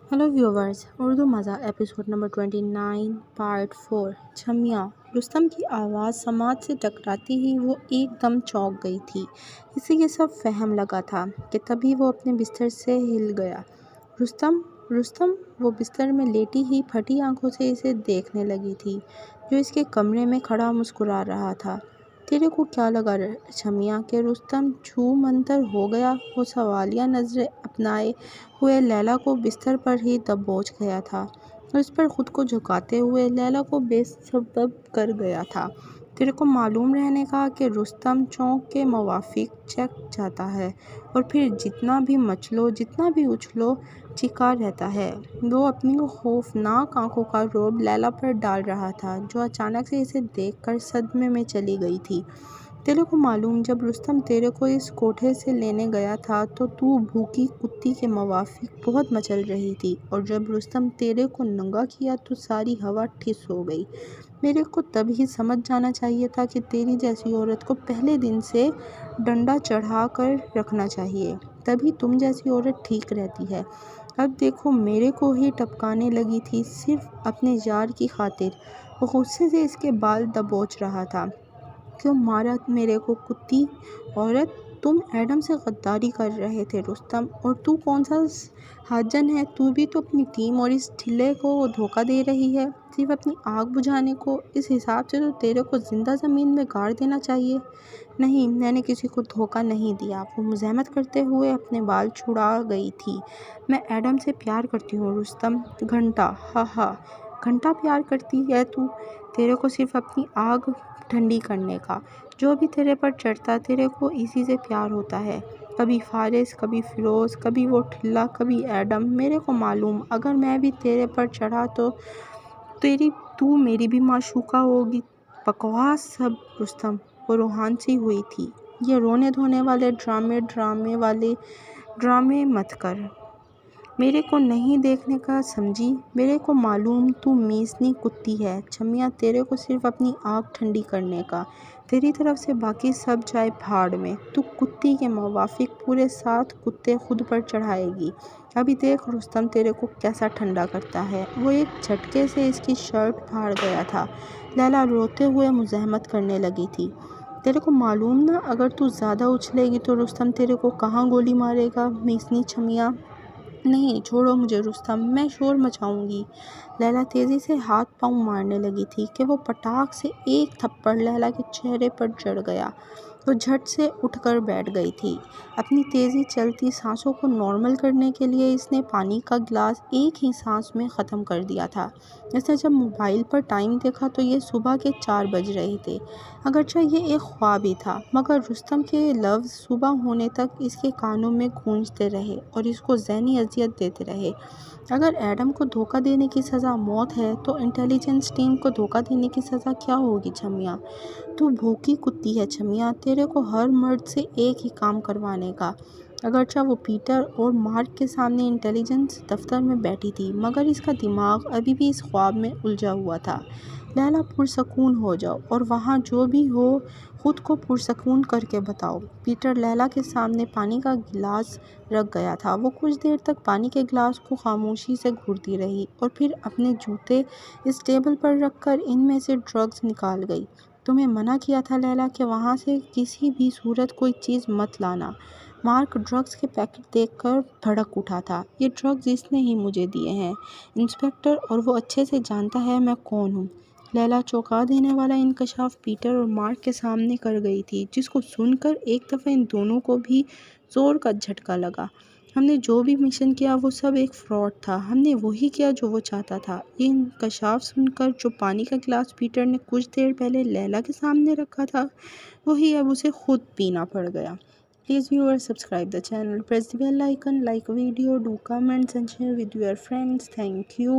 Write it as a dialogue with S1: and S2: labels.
S1: Hello viewers, Urdu मज़ा episode number 29 part 4। छमिया। रुस्तम की आवाज़ समाज से टकराती ही वो एकदम चौंक गई थी। इसे ये सब फहम लगा था कि तभी वो अपने बिस्तर से हिल गया। रुस्तम, रुस्तम। वो बिस्तर में लेटी ही फटी आंखों से इसे देखने लगी थी, जो इसके कमरे में खड़ा मुस्कुरा रहा था। तेरे को क्या लगा छमिया के रुस्तम छू मंतर हो गया। वो सवालिया नज़रें अपनाए हुए लैला को बिस्तर पर ही दबोच गया था और इस पर खुद को झुकाते हुए लैला को बेसबब कर गया था। तेरे को मालूम रहने का कि रुस्तम चौंक के मवाफिक चक जाता है और फिर जितना भी मचलो, जितना भी उछलो, चिका रहता है। वो अपनी खौफनाक आंखों का रोब लैला पर डाल रहा था, जो अचानक से इसे देखकर सदमे में चली गई थी। तेरे को मालूम, जब रुस्तम तेरे को इस कोठे से लेने गया था तो तू भूखी कुत्ती के मवाफिक बहुत मचल रही थी, और जब रुस्तम तेरे को नंगा किया तो सारी हवा ठिस हो गई। मेरे को तभी समझ जाना चाहिए था कि तेरी जैसी औरत को पहले दिन से डंडा चढ़ा कर रखना चाहिए, तभी तुम जैसी औरत ठीक रहती है। अब देखो, मेरे को ही टपकाने लगी थी सिर्फ अपने यार की खातिर। वो गुस्से से इसके बाल दबोच रहा था। क्यों मारा मेरे को कुत्ती औरत? तुम एडम से गद्दारी कर रहे थे रुस्तम, और तू कौन सा हाजन है? तू भी तो अपनी टीम और इस ढिल्ले को धोखा दे रही है, सिर्फ अपनी आग बुझाने को। इस हिसाब से तो तेरे को जिंदा ज़मीन में गाड़ देना चाहिए। नहीं, मैंने किसी को धोखा नहीं दिया। वो मुज़ाहमत करते हुए अपने बाल छुड़ा गई थी। मैं एडम से प्यार करती हूँ रुस्तम। घंटा, हा, घंटा प्यार करती है तू? तेरे को सिर्फ अपनी आग ठंडी करने का। जो भी तेरे पर चढ़ता, तेरे को इसी से प्यार होता है। कभी फारिस, कभी फिरोज़, कभी वो ठिल्ला, कभी एडम। मेरे को मालूम, अगर मैं भी तेरे पर चढ़ा तो तू मेरी भी माशूका होगी। बकवास सब रुस्तम। वो रूहान सी हुई थी। ये रोने धोने वाले ड्रामे मत कर। मेरे को नहीं देखने का, समझी? मेरे को मालूम तू मीसनी कुत्ती है छमिया, तेरे को सिर्फ अपनी आग ठंडी करने का। तेरी तरफ से बाकी सब जाए भाड़ में। तू कुत्ती के मवाफिक पूरे 7 कुत्ते खुद पर चढ़ाएगी। अभी देख रुस्तम तेरे को कैसा ठंडा करता है। वो एक झटके से इसकी शर्ट फाड़ गया था। लैला रोते हुए मुज़ाहमत करने लगी थी। तेरे को मालूम ना, अगर तू ज़्यादा उछलेगी तो रुस्तम तेरे को कहाँ गोली मारेगा मीसनी छमिया। नहीं, छोड़ो मुझे रुस्तम, मैं शोर मचाऊंगी। लैला तेज़ी से हाथ पांव मारने लगी थी कि वो पटाख से एक थप्पड़ लैला के चेहरे पर जड़ गया। वो झट से उठकर बैठ गई थी। अपनी तेज़ी चलती सांसों को नॉर्मल करने के लिए इसने पानी का गिलास एक ही सांस में ख़त्म कर दिया था। इसने जब मोबाइल पर टाइम देखा तो ये सुबह के 4 बज रहे थे। अगरचे ये एक ख्वाब ही था, मगर रुस्तम के लफ्ज़ सुबह होने तक इसके कानों में गूंजते रहे और इसको ज़हनी अज़ियत देते रहे। अगर एडम को धोखा देने की सज़ा मौत है तो इंटेलिजेंस टीम को धोखा देने की सज़ा क्या होगी छमिया? तू भूखी कुत्ती है छमिया, तेरे को हर मर्द से एक ही काम करवाने का। अगरचे वो पीटर और मार्क के सामने इंटेलिजेंस दफ्तर में बैठी थी, मगर इसका दिमाग अभी भी इस ख्वाब में उलझा हुआ था। लैला, पुरसकून हो जाओ और वहाँ जो भी हो खुद को पुरसकून करके बताओ। पीटर लैला के सामने पानी का गिलास रख गया था। वो कुछ देर तक पानी के गिलास को खामोशी से घूरती रही और फिर अपने जूते इस टेबल पर रखकर इनमें से ड्रग्स निकाल गई। तुम्हें मना किया था लैला कि वहाँ से किसी भी सूरत कोई चीज़ मत लाना। मार्क ड्रग्स के पैकेट देखकर भड़क उठा था। ये ड्रग्स इसने ही मुझे दिए हैं इंस्पेक्टर, और वो अच्छे से जानता है मैं कौन हूँ। लैला चौंका देने वाला इंकशाफ पीटर और मार्क के सामने कर गई थी, जिसको सुनकर एक दफ़ा इन दोनों को भी ज़ोर का झटका लगा। हमने जो भी मिशन किया वो सब एक फ्रॉड था। हमने वही किया जो वो चाहता था। ये इंकशाफ सुनकर जो पानी का गिलास पीटर ने कुछ देर पहले लैला के सामने रखा था, वही अब उसे खुद पीना पड़ गया। Please viewers, subscribe the channel, press the bell icon, like video, do comments and share with your friends. Thank you.